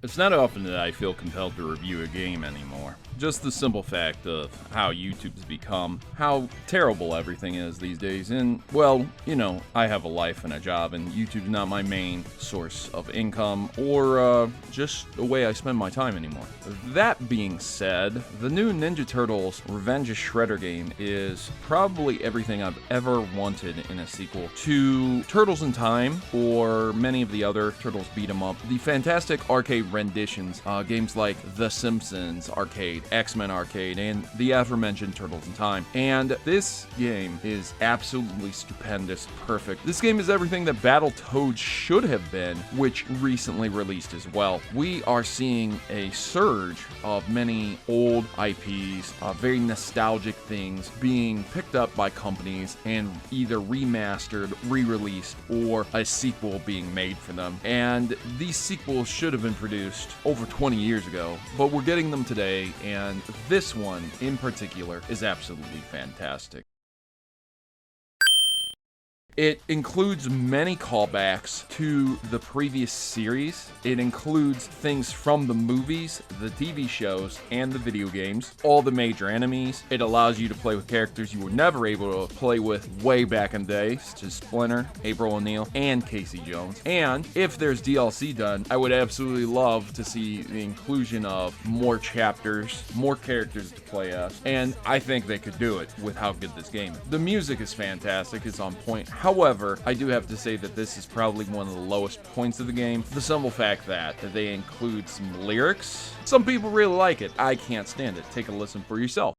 It's not often that I feel compelled to review a game anymore. Just the simple fact of how YouTube's become, how terrible everything is these days, and, well, you know, I have a life and a job, and YouTube's not my main source of income, or, just the way I spend my time anymore. That being said, the new Ninja Turtles Revenge of Shredder game is probably everything I've ever wanted in a sequel to Turtles in Time, or many of the other Turtles beat 'em up. The fantastic arcade renditions, games like The Simpsons Arcade, X-Men Arcade, and the aforementioned Turtles in Time. And this game is absolutely stupendous, perfect. This game is everything that Battletoads should have been, which recently released as well. We are seeing a surge of many old IPs, very nostalgic things being picked up by companies and either remastered, re-released, or a sequel being made for them. And these sequels should have been produced over 20 years ago, but we're getting them today, and this one in particular is absolutely fantastic. It includes many callbacks to the previous series. It includes things from the movies, the TV shows, and the video games, all the major enemies. It allows you to play with characters you were never able to play with way back in the day, such as Splinter, April O'Neil, and Casey Jones. And if there's DLC done, I would absolutely love to see the inclusion of more chapters, more characters to play as, and I think they could do it with how good this game is. The music is fantastic, it's on point. However, I do have to say that this is probably one of the lowest points of the game. The simple fact that they include some lyrics. Some people really like it. I can't stand it. Take a listen for yourself.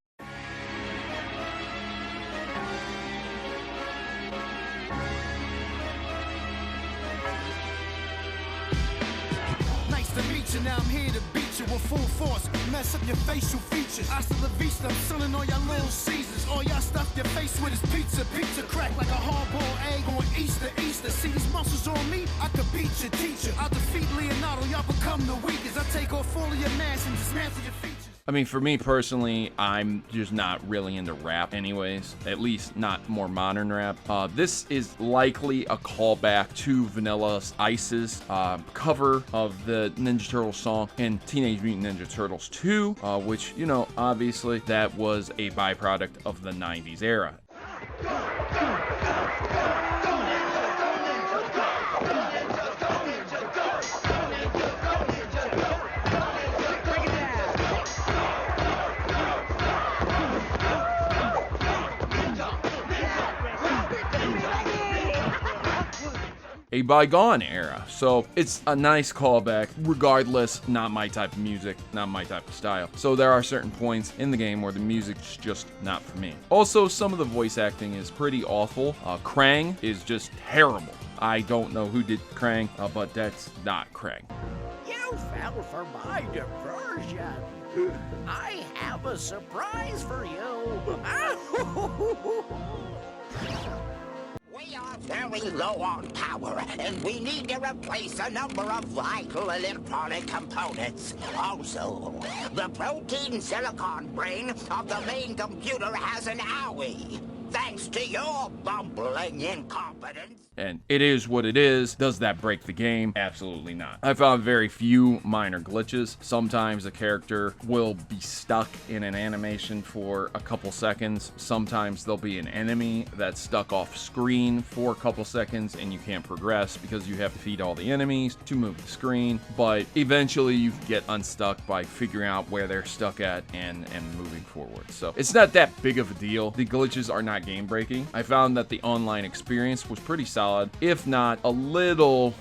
Nice to meet you, now I'm here to beat you with full force. Mess up your facial features. Hasta la vista, I'm selling all y'all little Caesars. All y'all stuff your face with is pizza. Pizza crack like a hard-boiled egg on Easter. See these muscles on me? I could beat your teacher. I'll defeat Leonardo, y'all become the weakest. I take off all of your mass and dismantle your features. I mean, for me personally, I'm just not really into rap anyways, at least not more modern rap. This is likely a callback to Vanilla Ice's cover of the Ninja Turtles song in Teenage Mutant Ninja Turtles 2, which, you know, obviously that was a byproduct of the 90s era. A bygone era, so it's a nice callback. Regardless, not my type of music, not my type of style. So there are certain points in the game where the music's just not for me. Also, some of the voice acting is pretty awful. Krang is just terrible. I don't know who did Krang, but that's not Krang. You fell for my diversion. I have a surprise for you. We are very low on power, and we need to replace a number of vital electronic components. Also, the protein silicon brain of the main computer has an owie. Thanks to your bumbling incompetence. And it is what it is. Does that break the game? Absolutely not. I found very few minor glitches. Sometimes a character will be stuck in an animation for a couple seconds. Sometimes there'll be an enemy that's stuck off screen for a couple seconds and you can't progress because you have to feed all the enemies to move the screen. But eventually you get unstuck by figuring out where they're stuck at and moving forward. So it's not that big of a deal. The glitches are not game breaking. I found that the online experience was pretty solid, if not a little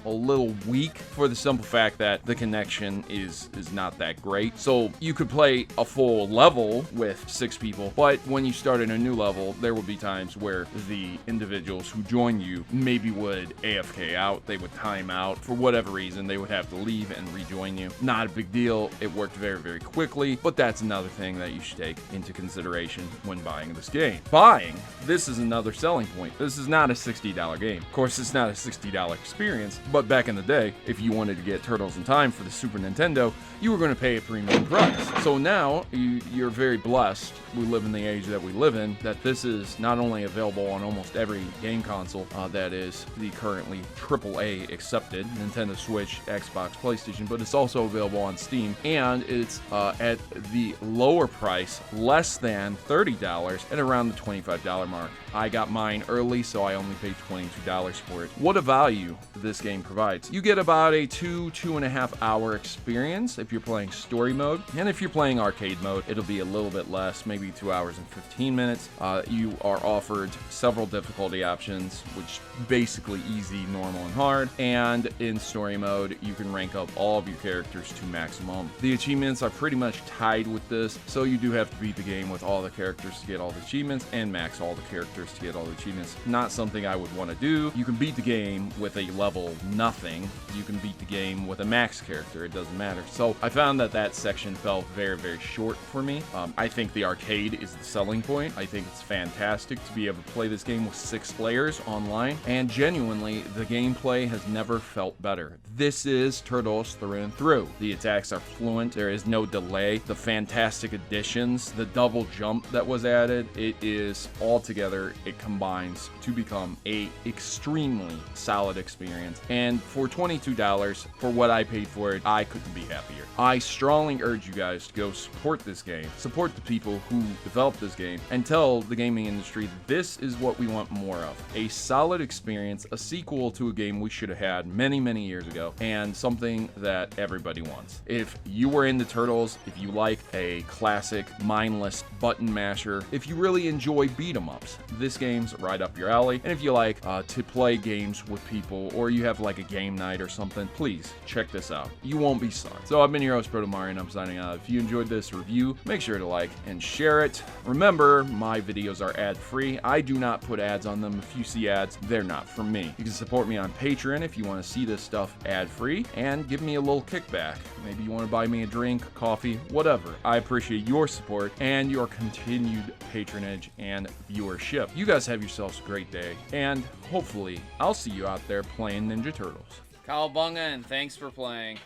weak, for the simple fact that the connection is not that great. So you could play a full level with 6 people, but when you start in a new level, there would be times where the individuals who join you maybe would AFK out, they would time out for whatever reason, they would have to leave and rejoin you. Not a big deal. It worked very, very quickly, but that's another thing that you should take into consideration when buying this game. Buying this is another selling point. This is not a $60 game. Of course, it's not a $60 experience, but back in the day, if you wanted to get Turtles in Time for the Super Nintendo, you were going to pay a premium price. So now, you're very blessed. We live in the age that we live in, that this is not only available on almost every game console that is the currently AAA accepted, Nintendo Switch, Xbox, PlayStation, but it's also available on Steam, and it's at the lower price, less than $30, and around the $25 mark. I got mine early, so I only paid $22 for it. What a value this game provides. You get about a 2.5 hour experience if you're playing story mode, and if you're playing arcade mode, it'll be a little bit less, maybe 2 hours and 15 minutes. You are offered several difficulty options, which basically easy, normal, and hard, and in story mode, you can rank up all of your characters to maximum. The achievements are pretty much tied with this, so you do have to beat the game with all the characters to get all the achievements, and max all the characters to get all the achievements. Not something I would want to do. You can beat the game with a level nothing. You can beat the game with a max character. It doesn't matter. So I found that section fell very, very short for me. I think the arcade is the selling point. I think it's fantastic to be able to play this game with 6 players online, and genuinely, the gameplay has never felt better. This is Turtles through and through. The attacks are fluent. There is no delay. The fantastic additions, the double jump that was added, it is all together. It combines to become a extremely solid experience. And for $22, for what I paid for it, I couldn't be happier. I strongly urge you guys to go support this game, support the people who developed this game, and tell the gaming industry that this is what we want more of. A solid experience, a sequel to a game we should have had many, many years ago, and something that everybody wants. If you were into Turtles, if you like a classic, mindless button masher, if you really enjoy beat 'em ups, this game's right up your alley. And if you like to play games with people, or you have like a game night or something, please check this out. You won't be sorry. So I've been your host, Protomario, and I'm signing out. If you enjoyed this review, make sure to like and share it. Remember, my videos are ad-free. I do not put ads on them. If you see ads, they're not from me. You can support me on Patreon if you want to see this stuff ad-free and give me a little kickback. Maybe you want to buy me a drink, coffee, whatever. I appreciate your support and your continued patronage and viewership. You guys have yourselves a great day, and hopefully I'll see you out there playing Ninja Turtles. Cowabunga, and thanks for playing.